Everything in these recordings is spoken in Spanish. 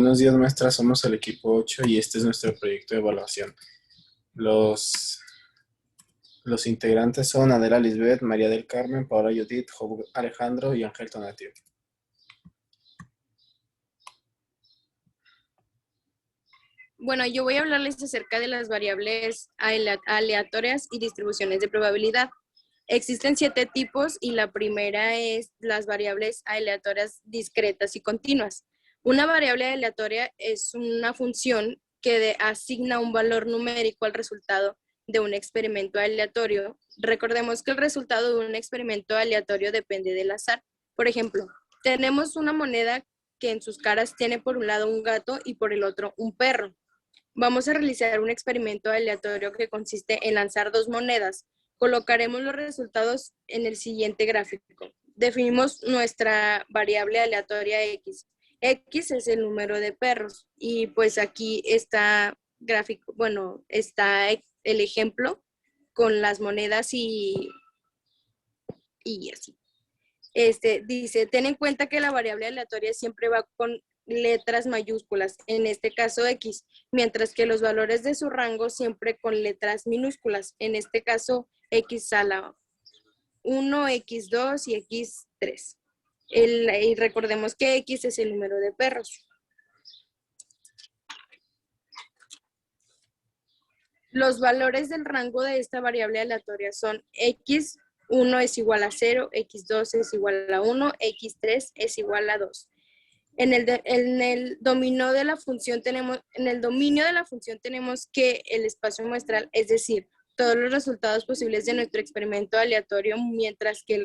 Buenos días, maestra. Somos el equipo 8 y este es nuestro proyecto de evaluación. Los, los integrantes son Adela Lisbeth, María del Carmen, Paola Judith, Job Alejandro y Ángel Tonatio. Bueno, yo voy a hablarles acerca de las variables aleatorias y distribuciones de probabilidad. Existen 7 tipos y la primera es las variables aleatorias discretas y continuas. Una variable aleatoria es una función que asigna un valor numérico al resultado de un experimento aleatorio. Recordemos que el resultado de un experimento aleatorio depende del azar. Por ejemplo, tenemos una moneda que en sus caras tiene por un lado un gato y por el otro un perro. Vamos a realizar un experimento aleatorio que consiste en lanzar 2 monedas. Colocaremos los resultados en el siguiente gráfico. Definimos nuestra variable aleatoria X. X es el número de perros y pues aquí está gráfico, bueno, está el ejemplo con las monedas y así. Dice, ten en cuenta que la variable aleatoria siempre va con letras mayúsculas, en este caso X, mientras que los valores de su rango siempre con letras minúsculas, en este caso X a la 1, X2 y X3. Y recordemos que X es el número de perros. Los valores del rango de esta variable aleatoria son X1 es igual a 0, X2 es igual a 1, X3 es igual a 2. En el dominio de la función tenemos que el espacio muestral, es decir, todos los resultados posibles de nuestro experimento aleatorio, mientras que en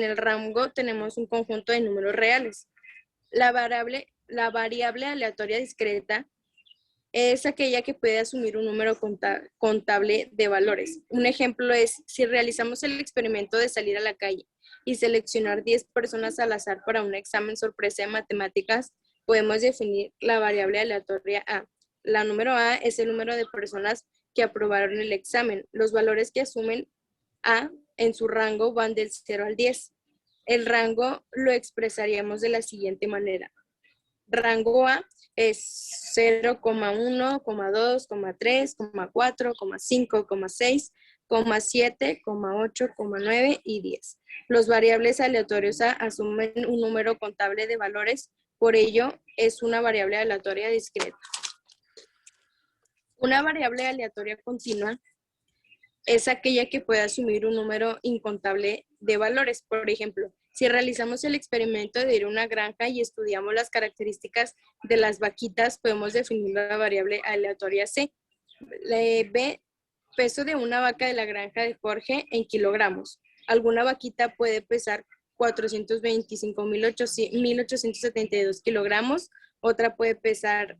el rango tenemos un conjunto de números reales. La variable aleatoria discreta es aquella que puede asumir un número contable de valores. Un ejemplo es, si realizamos el experimento de salir a la calle y seleccionar 10 personas al azar para un examen sorpresa de matemáticas, podemos definir la variable aleatoria A. La número A es el número de personas que aprobaron el examen. Los valores que asumen A en su rango van del 0 al 10. El rango lo expresaríamos de la siguiente manera. Rango A es 0,1, 2, 3, 4, 5, 6, 7, 8, 9 y 10. Los variables aleatorios A asumen un número contable de valores, por ello es una variable aleatoria discreta. Una variable aleatoria continua es aquella que puede asumir un número incontable de valores. Por ejemplo, si realizamos el experimento de ir a una granja y estudiamos las características de las vaquitas, podemos definir la variable aleatoria C. B, peso de una vaca de la granja de Jorge en kilogramos. Alguna vaquita puede pesar 425.872 kilogramos, otra puede pesar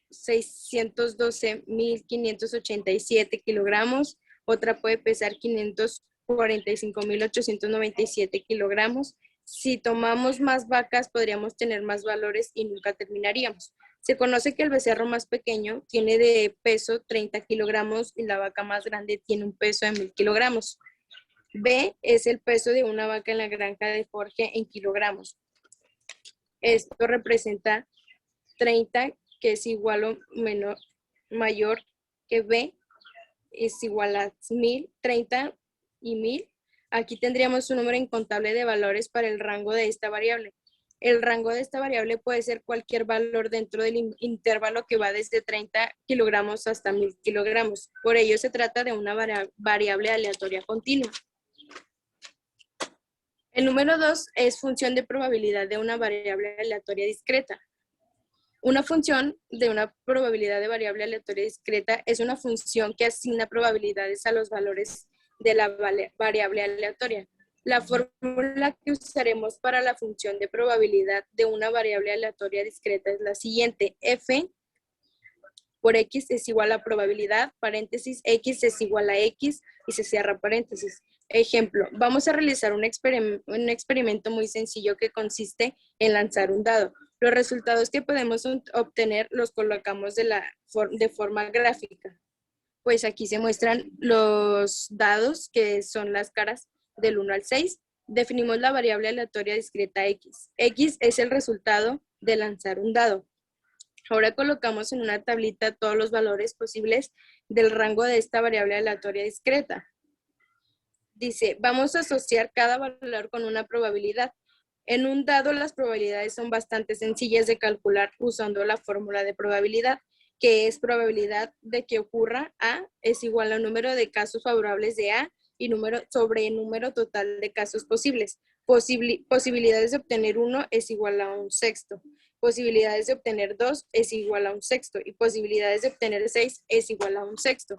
612.587 kilogramos, otra puede pesar 545.897 kilogramos. Si tomamos más vacas, podríamos tener más valores y nunca terminaríamos. Se conoce que el becerro más pequeño tiene de peso 30 kilogramos y la vaca más grande tiene un peso de 1,000 kilogramos. B es el peso de una vaca en la granja de Jorge en kilogramos. Esto representa 30, que es igual o mayor que B, es igual a 1,000, 30 y 1,000. Aquí tendríamos un número incontable de valores para el rango de esta variable. El rango de esta variable puede ser cualquier valor dentro del intervalo que va desde 30 kilogramos hasta 1,000 kilogramos. Por ello se trata de una variable aleatoria continua. El número 2 es función de probabilidad de una variable aleatoria discreta. Una función de una probabilidad de variable aleatoria discreta es una función que asigna probabilidades a los valores de la variable aleatoria. La fórmula que usaremos para la función de probabilidad de una variable aleatoria discreta es la siguiente. F por X es igual a probabilidad, paréntesis, X es igual a X y se cierra paréntesis. Ejemplo, vamos a realizar un experimento muy sencillo que consiste en lanzar un dado. Los resultados que podemos obtener los colocamos de forma gráfica. Pues aquí se muestran los dados, que son las caras del 1 al 6. Definimos la variable aleatoria discreta X. X es el resultado de lanzar un dado. Ahora colocamos en una tablita todos los valores posibles del rango de esta variable aleatoria discreta. Dice, vamos a asociar cada valor con una probabilidad. En un dado las probabilidades son bastante sencillas de calcular usando la fórmula de probabilidad, que es probabilidad de que ocurra A es igual al número de casos favorables de A y número sobre el número total de casos posibles. Posibilidades de obtener 1 es igual a un sexto. Posibilidades de obtener 2 es igual a un sexto. Y posibilidades de obtener 6 es igual a un sexto.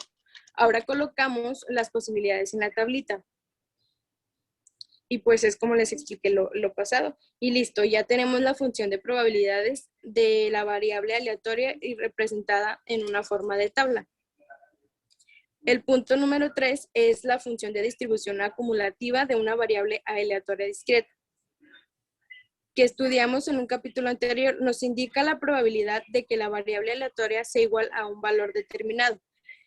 Ahora colocamos las posibilidades en la tablita. Y pues es como les expliqué lo pasado. Y listo, ya tenemos la función de probabilidades de la variable aleatoria y representada en una forma de tabla. El punto número 3 es la función de distribución acumulativa de una variable aleatoria discreta, que estudiamos en un capítulo anterior. Nos indica la probabilidad de que la variable aleatoria sea igual a un valor determinado.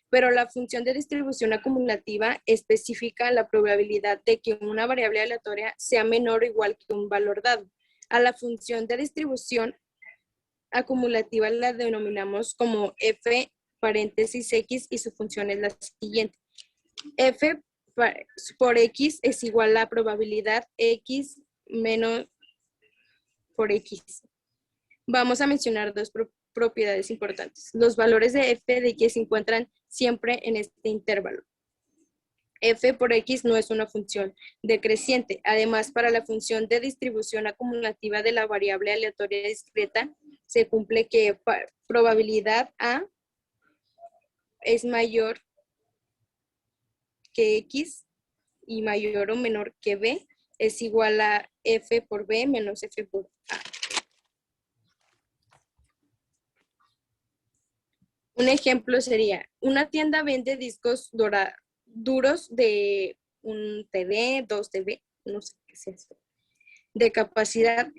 Pero la función de distribución acumulativa especifica la probabilidad de que una variable aleatoria sea menor o igual que un valor dado. A la función de distribución acumulativa la denominamos como f paréntesis x y su función es la siguiente. F por x es igual a la probabilidad x menos por x. Vamos a mencionar dos propiedades importantes. Los valores de f de x se encuentran siempre en este intervalo. F por x no es una función decreciente. Además, para la función de distribución acumulativa de la variable aleatoria discreta, se cumple que probabilidad A es mayor que x y mayor o menor que b es igual a f por b menos f por a. Un ejemplo sería, una tienda vende discos duros de un TB, 2 TB, no sé qué es eso, de capacidad.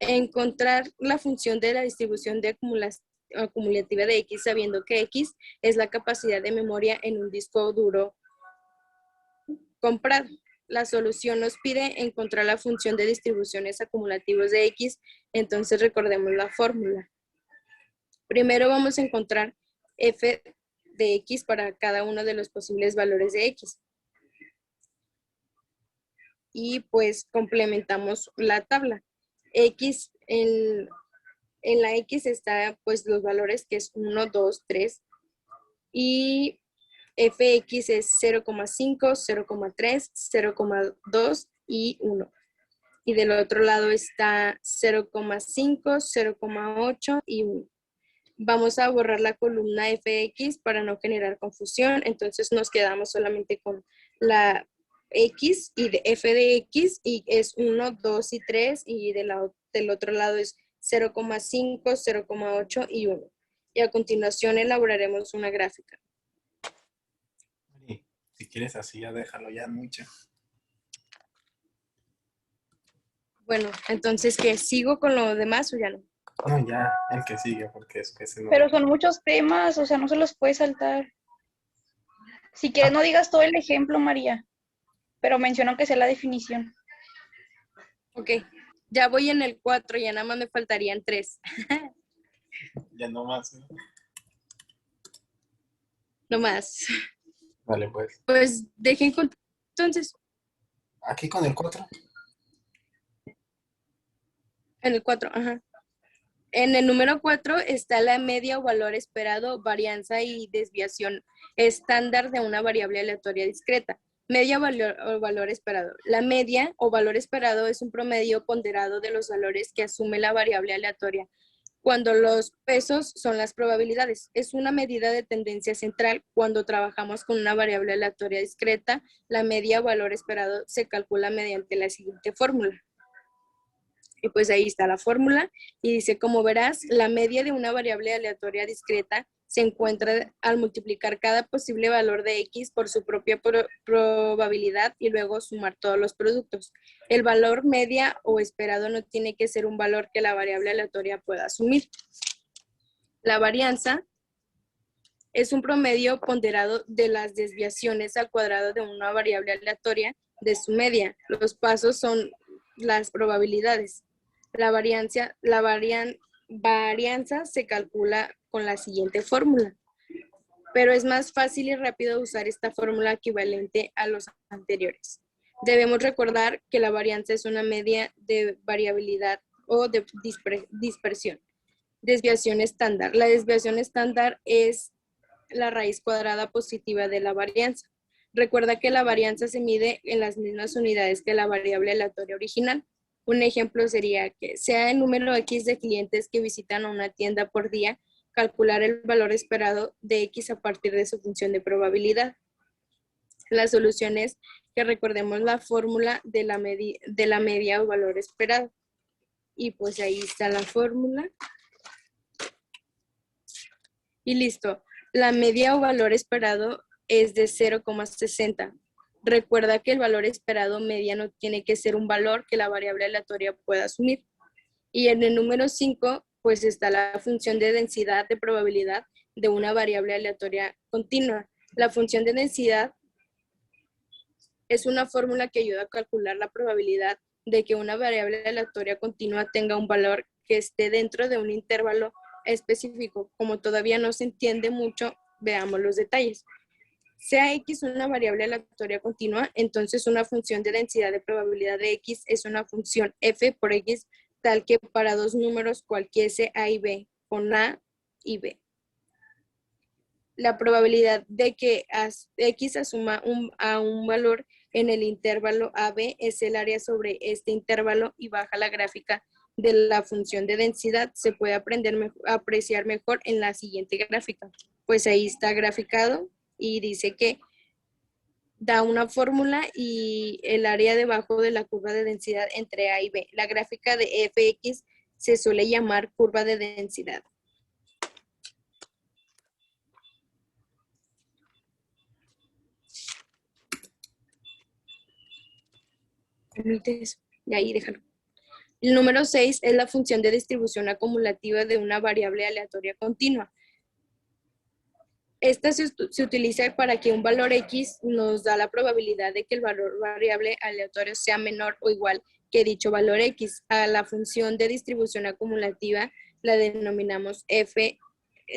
Encontrar la función de la distribución de acumulativa de x, sabiendo que x es la capacidad de memoria en un disco duro comprado. La solución nos pide encontrar la función de distribuciones acumulativas de x, entonces recordemos la fórmula. Primero vamos a encontrar f de x para cada uno de los posibles valores de x. Y pues complementamos la tabla. X, en la x está pues los valores que es 1, 2, 3. Y fx es 0,5, 0,3, 0,2 y 1. Y del otro lado está 0,5, 0,8 y 1. Vamos a borrar la columna fx para no generar confusión, entonces nos quedamos solamente con la x y de f de x y es 1, 2 y 3 y del otro lado es 0,5, 0,8 y 1. Y a continuación elaboraremos una gráfica. Si quieres así ya déjalo ya mucho. Bueno, entonces, ¿qué? ¿Sigo con lo demás o ya no? No, ya, el que sigue, porque es que se nos... Pero son muchos temas, o sea, no se los puede saltar. Si quieres, no digas todo el ejemplo, María, pero menciona que sea la definición. Ok, ya voy en el 4, ya nada más me faltarían 3. Ya no más, ¿no? No más. Vale, pues. Pues dejen entonces. Aquí con el 4. En el 4, ajá. En el número 4 está la media o valor esperado, varianza y desviación estándar de una variable aleatoria discreta. Media o valor esperado. La media o valor esperado es un promedio ponderado de los valores que asume la variable aleatoria cuando los pesos son las probabilidades. Es una medida de tendencia central. Cuando trabajamos con una variable aleatoria discreta, la media o valor esperado se calcula mediante la siguiente fórmula. Y pues ahí está la fórmula y dice, como verás, la media de una variable aleatoria discreta se encuentra al multiplicar cada posible valor de x por su propia probabilidad y luego sumar todos los productos. El valor media o esperado no tiene que ser un valor que la variable aleatoria pueda asumir. La varianza es un promedio ponderado de las desviaciones al cuadrado de una variable aleatoria de su media. Los pasos son las probabilidades. Varianza se calcula con la siguiente fórmula, pero es más fácil y rápido usar esta fórmula equivalente a los anteriores. Debemos recordar que la varianza es una media de variabilidad o de dispersión. Desviación estándar. La desviación estándar es la raíz cuadrada positiva de la varianza. Recuerda que la varianza se mide en las mismas unidades que la variable aleatoria original. Un ejemplo sería que sea el número X de clientes que visitan una tienda por día, calcular el valor esperado de X a partir de su función de probabilidad. La solución es que recordemos la fórmula de la media o valor esperado. Y pues ahí está la fórmula. Y listo. La media o valor esperado es de 0,60. Recuerda que el valor esperado mediano tiene que ser un valor que la variable aleatoria pueda asumir. Y en el número 5, pues está la función de densidad de probabilidad de una variable aleatoria continua. La función de densidad es una fórmula que ayuda a calcular la probabilidad de que una variable aleatoria continua tenga un valor que esté dentro de un intervalo específico. Como todavía no se entiende mucho, veamos los detalles. Sea X una variable aleatoria continua, entonces una función de densidad de probabilidad de X es una función f por X tal que para dos números cualquiera A y B, con A y B. La probabilidad de que X asuma a un valor en el intervalo AB es el área sobre este intervalo y baja la gráfica de la función de densidad. Se puede apreciar mejor en la siguiente gráfica. Pues ahí está graficado y dice que da una fórmula y el área debajo de la curva de densidad entre A y B. La gráfica de fx se suele llamar curva de densidad. Permite eso. Y ahí déjalo. El número 6 es la función de distribución acumulativa de una variable aleatoria continua. Esta se utiliza para que un valor X nos da la probabilidad de que el valor variable aleatorio sea menor o igual que dicho valor X. A la función de distribución acumulativa la denominamos f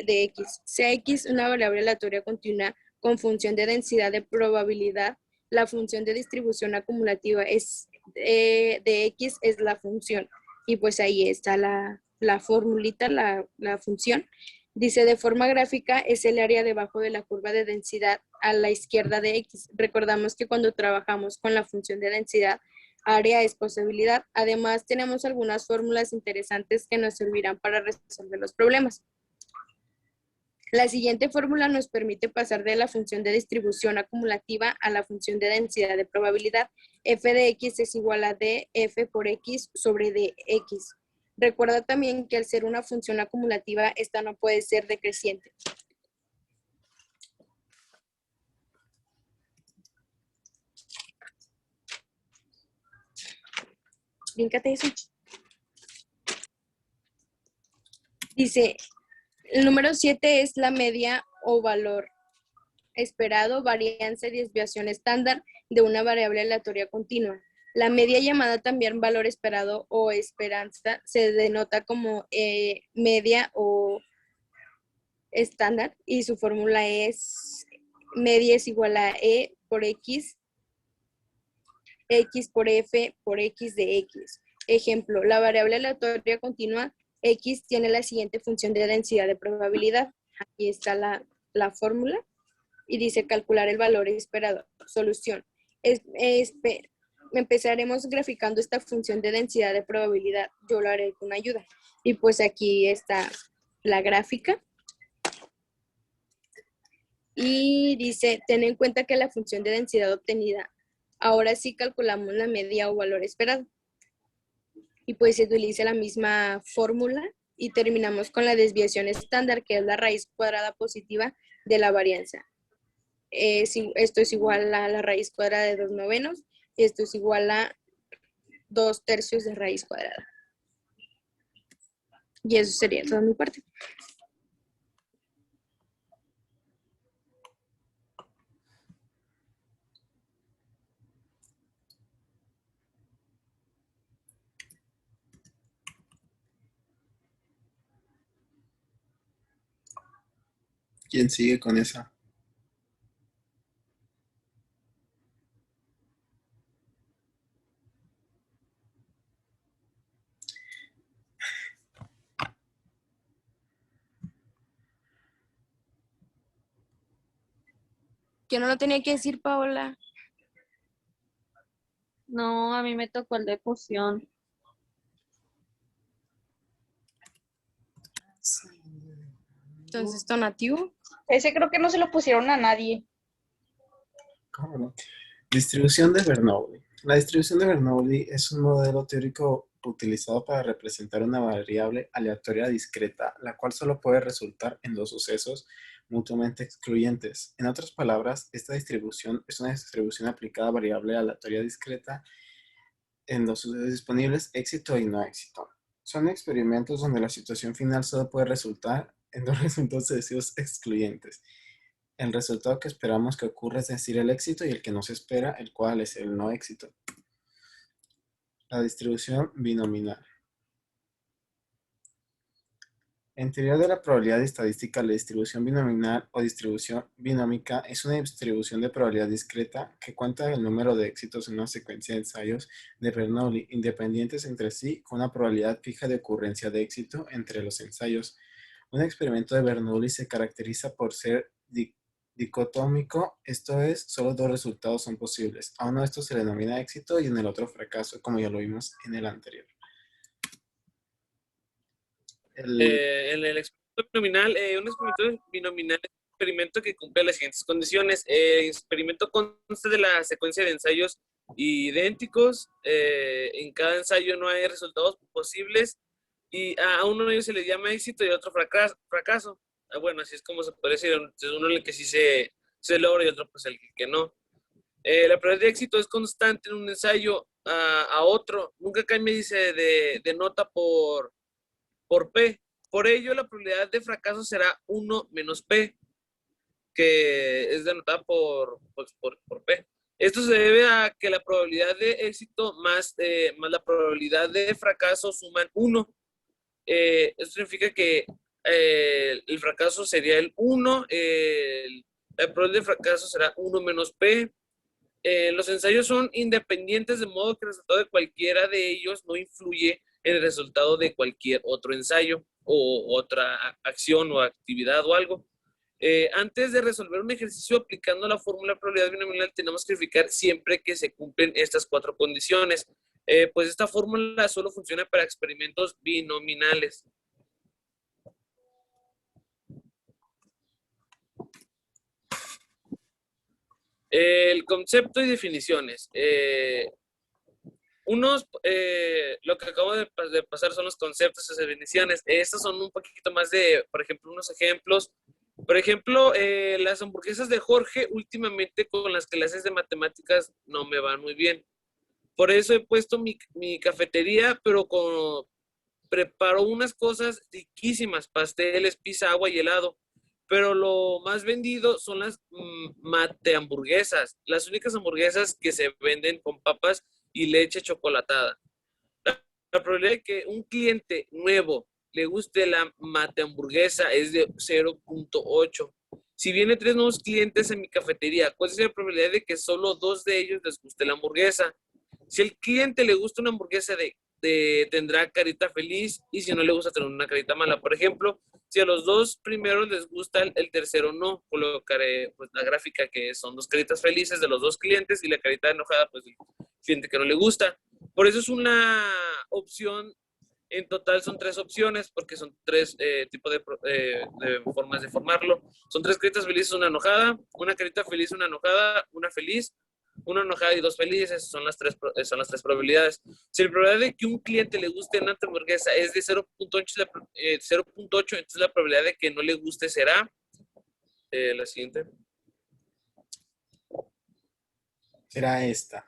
de X. Sea X una variable aleatoria continua con función de densidad de probabilidad, la función de distribución acumulativa es de X es la función. Y pues ahí está la formulita, la función. Dice, de forma gráfica, es el área debajo de la curva de densidad a la izquierda de X. Recordamos que cuando trabajamos con la función de densidad, área es posibilidad. Además, tenemos algunas fórmulas interesantes que nos servirán para resolver los problemas. La siguiente fórmula nos permite pasar de la función de distribución acumulativa a la función de densidad de probabilidad. F de X es igual a df por X sobre dx. Recuerda también que al ser una función acumulativa, esta no puede ser decreciente. Bríncate eso. Dice, el número 7 es la media o valor esperado, varianza y desviación estándar de una variable aleatoria continua. La media, llamada también valor esperado o esperanza, se denota como media o estándar y su fórmula es media es igual a E por X, X por F por X de X. Ejemplo, la variable aleatoria continua X tiene la siguiente función de densidad de probabilidad. Aquí está la fórmula y dice calcular el valor esperado. Solución. Empezaremos graficando esta función de densidad de probabilidad. Yo lo haré con ayuda. Y pues aquí está la gráfica. Y dice, ten en cuenta que la función de densidad obtenida, ahora sí calculamos la media o valor esperado. Y pues se utiliza la misma fórmula y terminamos con la desviación estándar, que es la raíz cuadrada positiva de la varianza. Esto es igual a la raíz cuadrada de 2/9 y esto es igual a 2/3 de raíz cuadrada. Y eso sería toda mi parte. ¿Quién sigue con esa? Yo no lo tenía que decir, Paola. No, a mí me tocó el de fusión. Entonces, donativo. Ese creo que no se lo pusieron a nadie. ¿Cómo no? Distribución de Bernoulli. La distribución de Bernoulli es un modelo teórico utilizado para representar una variable aleatoria discreta, la cual solo puede resultar en dos sucesos mutuamente excluyentes. En otras palabras, esta distribución es una distribución aplicada a variable aleatoria discreta en los sucesos disponibles, éxito y no éxito. Son experimentos donde la situación final solo puede resultar en dos resultados sucesivos excluyentes. El resultado que esperamos que ocurra es decir el éxito y el que no se espera, el cual es el no éxito. La distribución binominal. En teoría de la probabilidad estadística, la distribución binominal o distribución binómica es una distribución de probabilidad discreta que cuenta el número de éxitos en una secuencia de ensayos de Bernoulli independientes entre sí con una probabilidad fija de ocurrencia de éxito entre los ensayos. Un experimento de Bernoulli se caracteriza por ser dicotómico, esto es, solo dos resultados son posibles. A uno de estos se le denomina éxito y en el otro fracaso, como ya lo vimos en el anterior. En el experimento binominal, un experimento binominal es un experimento que cumple las siguientes condiciones. El experimento consta de la secuencia de ensayos idénticos. En cada ensayo no hay resultados posibles y a uno de ellos se le llama éxito y a otro fracaso. Bueno, así es como se puede decir. Uno el que sí se logra y otro pues el que no. La probabilidad de éxito es constante en un ensayo a otro. Nunca cambia y se denota por P. Por ello, la probabilidad de fracaso será 1 menos P, que es denotada por P. Esto se debe a que la probabilidad de éxito más la probabilidad de fracaso suman 1. Esto significa que el fracaso sería el 1, la probabilidad de fracaso será 1 menos P. Los ensayos son independientes, de modo que el resultado de cualquiera de ellos no influye en el resultado de cualquier otro ensayo o otra acción o actividad o algo. Antes de resolver un ejercicio aplicando la fórmula de probabilidad binominal, tenemos que verificar siempre que se cumplen estas 4 condiciones. Pues esta fórmula solo funciona para experimentos binominales. El concepto y definiciones. Lo que acabo de pasar son los conceptos y definiciones. Estos son un poquito más de, por ejemplo, unos ejemplos. Por ejemplo, las hamburguesas de Jorge, últimamente con las clases de matemáticas no me van muy bien. Por eso he puesto mi cafetería, pero preparo unas cosas riquísimas, pasteles, pizza, agua y helado. Pero lo más vendido son las mate hamburguesas, las únicas hamburguesas que se venden con papas y leche chocolatada. La probabilidad de que un cliente nuevo le guste la mate hamburguesa es de 0.8. Si vienen 3 nuevos clientes en mi cafetería, ¿cuál es la probabilidad de que solo 2 de ellos les guste la hamburguesa? Si el cliente le gusta una hamburguesa tendrá carita feliz, y si no le gusta, tener una carita mala. Por ejemplo, si a los 2 primeros les gusta, el tercero no, colocaré pues la gráfica que son 2 caritas felices de los 2 clientes y la carita enojada pues del cliente que no le gusta. Por eso es una opción. En total son 3 opciones porque son 3 tipos de formas de formarlo. Son 3 caritas felices, una enojada, una carita feliz, una enojada, una feliz, una enojada y 2 felices. Son las 3 probabilidades. Si la probabilidad de que un cliente le guste una hamburguesa es de 0.8, entonces la probabilidad de que no le guste será la siguiente. Será esta.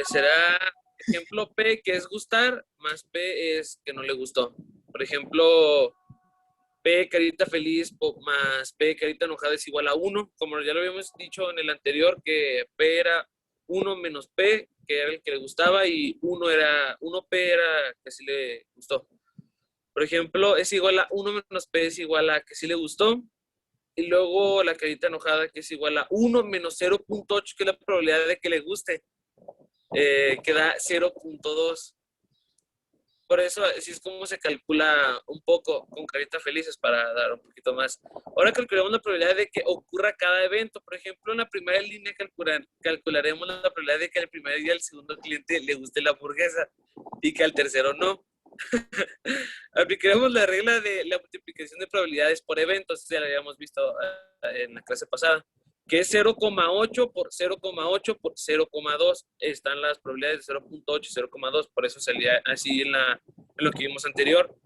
Será ejemplo P, que es gustar, más P es que no le gustó. Por ejemplo, P carita feliz más P carita enojada es igual a 1. Como ya lo habíamos dicho en el anterior, que P era 1 menos P, que era el que le gustaba, y 1P era que sí le gustó. Por ejemplo, es igual a 1 menos P es igual a que sí le gustó. y luego la carita enojada, que es igual a 1 menos 0.8, que es la probabilidad de que le guste, que da 0.2. Por eso así es como se calcula un poco con caritas felices para dar un poquito más. Ahora calculamos la probabilidad de que ocurra cada evento. Por ejemplo, en la primera línea calcularemos la probabilidad de que al primer día al segundo cliente le guste la hamburguesa y que al tercero no. Aplicaremos la regla de la multiplicación de probabilidades por eventos, ya la habíamos visto en la clase pasada, que es 0,8 por 0,8 por 0,2. Están las probabilidades de 0.8 y 0,2, por eso salía así en lo que vimos anterior.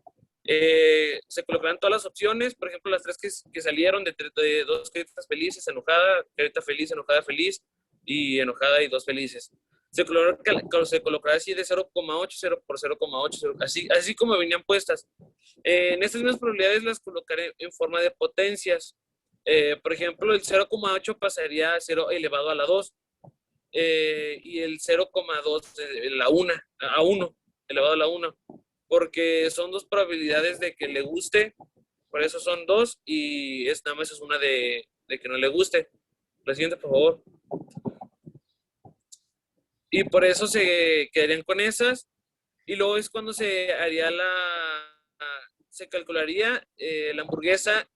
Se colocarán todas las opciones, por ejemplo, las tres que salieron de dos caritas felices, enojada, carita feliz, enojada feliz, y enojada y dos felices. Se colocará así de 0,8, 0 por 0,8, así como venían puestas. En estas mismas probabilidades las colocaré en forma de potencias. Por ejemplo, el 0,8 pasaría a 0 elevado a la 2, y el 0,2 a 1 elevado a la 1, porque son dos probabilidades de que le guste, por eso son dos, y nada más es una de que no le guste. La siguiente, por favor. Y por eso se quedarían con esas, y luego es cuando se haría se calcularía la hamburguesa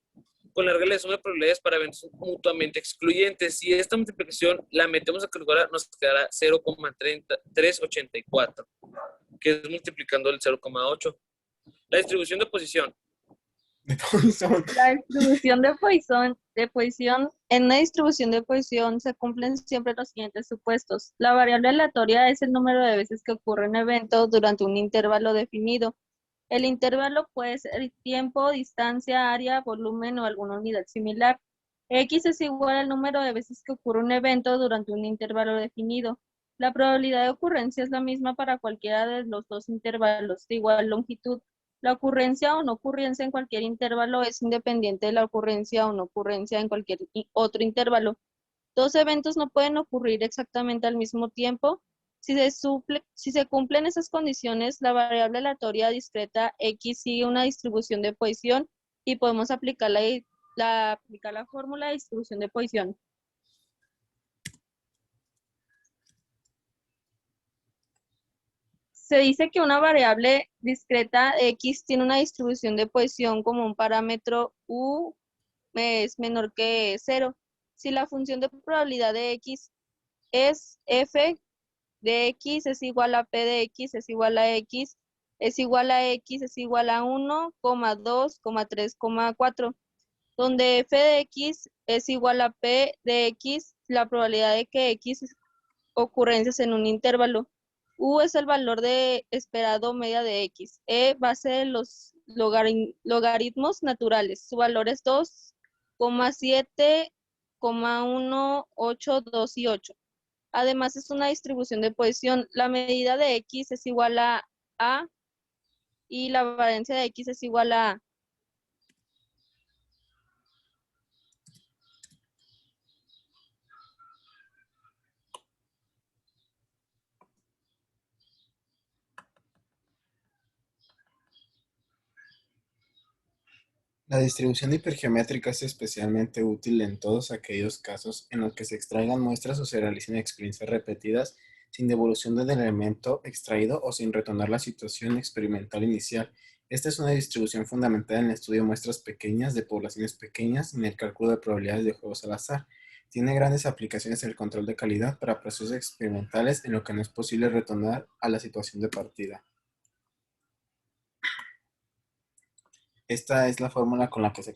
con la regla de suma de probabilidades para eventos mutuamente excluyentes. Si esta multiplicación la metemos a calcular, nos quedará 0,384, que es multiplicando el 0,8. La distribución de posición. De Poisson. La distribución de Poisson, en una distribución de Poisson se cumplen siempre los siguientes supuestos. La variable aleatoria es el número de veces que ocurre un evento durante un intervalo definido. El intervalo puede ser tiempo, distancia, área, volumen o alguna unidad similar. X es igual al número de veces que ocurre un evento durante un intervalo definido. La probabilidad de ocurrencia es la misma para cualquiera de los dos intervalos de igual longitud. La ocurrencia o no ocurrencia en cualquier intervalo es independiente de la ocurrencia o no ocurrencia en cualquier otro intervalo. Dos eventos no pueden ocurrir exactamente al mismo tiempo. Si se cumplen esas condiciones, la variable aleatoria discreta X sigue una distribución de Poisson y podemos aplicar la fórmula de distribución de Poisson. Se dice que una variable discreta X tiene una distribución de Poisson como un parámetro U es menor que 0. Si la función de probabilidad de X es f de X es igual a P de X es igual a X es igual a X es igual a 1, 2, 3, 4, donde f de X es igual a P de X, la probabilidad de que X ocurrencias en un intervalo. U es el valor de esperado media de X. E base de los logaritmos naturales. Su valor es 2,7, 1, 8, 2 y 8. Además es una distribución de Poisson. La medida de X es igual a y la variancia de X es igual a La distribución hipergeométrica es especialmente útil en todos aquellos casos en los que se extraigan muestras o se realicen experiencias repetidas sin devolución del elemento extraído o sin retornar la situación experimental inicial. Esta es una distribución fundamental en el estudio de muestras pequeñas, de poblaciones pequeñas y en el cálculo de probabilidades de juegos al azar. Tiene grandes aplicaciones en el control de calidad para procesos experimentales en lo que no es posible retornar a la situación de partida. Esta es la fórmula con la que se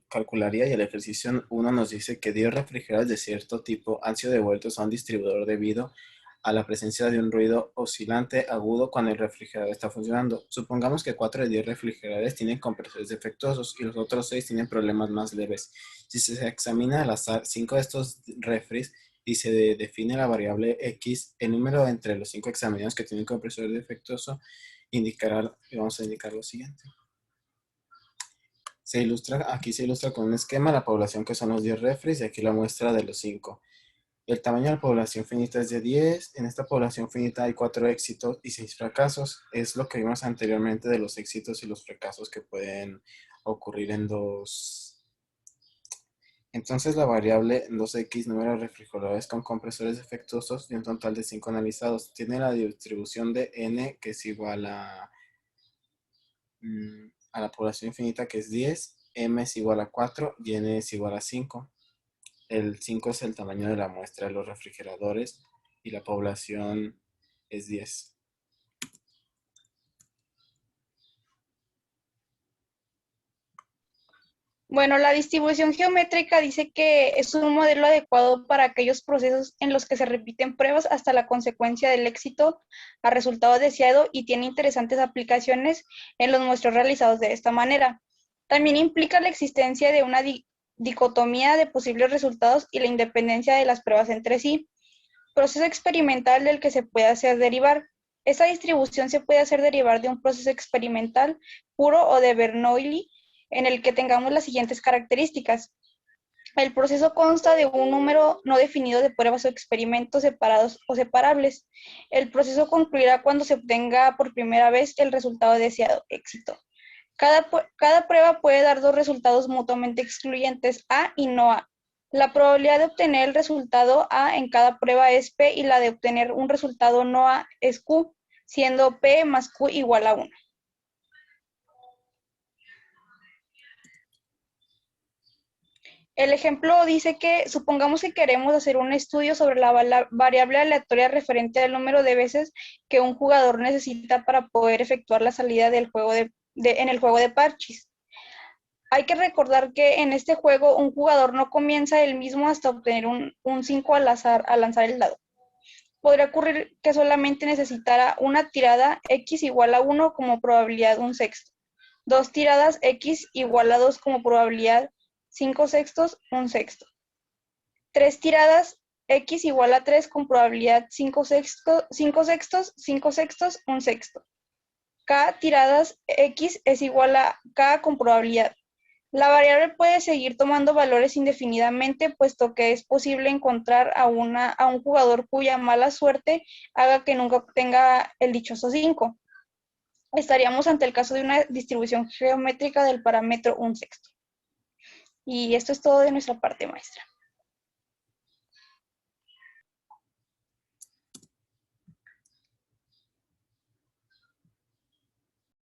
calcularía, y el ejercicio 1 nos dice que 10 refrigeradores de cierto tipo han sido devueltos a un distribuidor debido a la presencia de un ruido oscilante agudo cuando el refrigerador está funcionando. Supongamos que 4 de 10 refrigeradores tienen compresores defectuosos y los otros 6 tienen problemas más leves. Si se examina al azar 5 de estos refris y se define la variable X, el número entre los 5 examinados que tienen compresor defectuoso indicará, vamos a indicar lo siguiente. Aquí se ilustra con un esquema la población que son los 10 refris y aquí la muestra de los 5. El tamaño de la población finita es de 10. En esta población finita hay 4 éxitos y 6 fracasos. Es lo que vimos anteriormente de los éxitos y los fracasos que pueden ocurrir en dos Entonces la variable 2x número de refrigeradores con compresores defectuosos y un total de 5 analizados. Tiene la distribución de n que es igual a la población infinita que es 10, m es igual a 4 y n es igual a 5. El 5 es el tamaño de la muestra de los refrigeradores y la población es 10. Bueno, la distribución geométrica dice que es un modelo adecuado para aquellos procesos en los que se repiten pruebas hasta la consecuencia del éxito a resultado deseado y tiene interesantes aplicaciones en los muestreos realizados de esta manera. También implica la existencia de una dicotomía de posibles resultados y la independencia de las pruebas entre sí. Proceso experimental del que se puede hacer derivar. Esta distribución se puede hacer derivar de un proceso experimental puro o de Bernoulli, en el que tengamos las siguientes características. El proceso consta de un número no definido de pruebas o experimentos separados o separables. El proceso concluirá cuando se obtenga por primera vez el resultado deseado, éxito. Cada prueba puede dar dos resultados mutuamente excluyentes, A y no A. La probabilidad de obtener el resultado A en cada prueba es P y la de obtener un resultado no A es Q, siendo P más Q igual a 1. El ejemplo dice que supongamos que queremos hacer un estudio sobre la variable aleatoria referente al número de veces que un jugador necesita para poder efectuar la salida del juego en el juego de parchís. Hay que recordar que en este juego un jugador no comienza él mismo hasta obtener un 5 al azar al lanzar el dado. Podría ocurrir que solamente necesitara una tirada x igual a 1 como probabilidad 1/6, dos tiradas x igual a 2 como probabilidad 5/6, 1/6. Tres tiradas x igual a 3 con probabilidad 5/6, 5/6, 5/6, 1/6. K tiradas x es igual a k con probabilidad. La variable puede seguir tomando valores indefinidamente, puesto que es posible encontrar a un jugador cuya mala suerte haga que nunca obtenga el dichoso 5. Estaríamos ante el caso de una distribución geométrica del parámetro 1/6. Y esto es todo de nuestra parte, maestra.